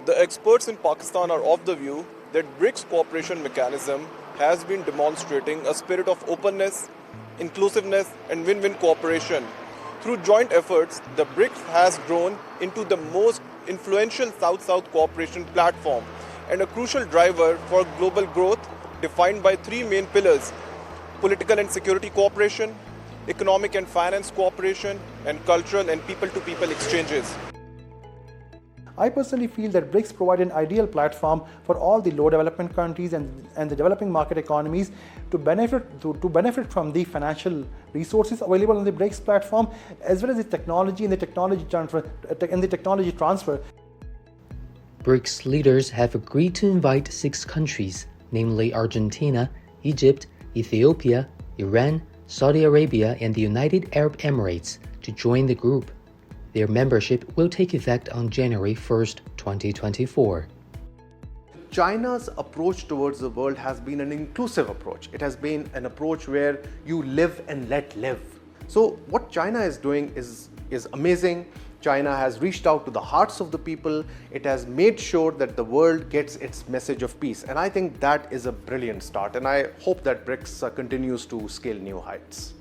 The experts in Pakistan are of the view that BRICS cooperation mechanism has been demonstrating a spirit of openness, inclusiveness, and win-win cooperation. Through joint efforts, the BRICS has grown into the most influential South-South cooperation platform and a crucial driver for global growth defined by three main pillars: political and security cooperation, economic and finance cooperation, and cultural and people-to-people exchanges. I personally feel that BRICS provide an ideal platform for all the low development countries and the developing market economies to benefit from the financial resources available on the BRICS platform, as well as the technology and the technology transfer. BRICS leaders have agreed to invite 6 countries, namely Argentina, Egypt, Ethiopia, Iran, Saudi Arabia, and the United Arab Emirates, to join the group. Their membership will take effect on January 1st, 2024. China's approach towards the world has been an inclusive approach. It has been an approach where you live and let live. So what China is doing is amazing. China has reached out to the hearts of the people. It has made sure that the world gets its message of peace. And I think that is a brilliant start. And I hope that BRICS continues to scale new heights.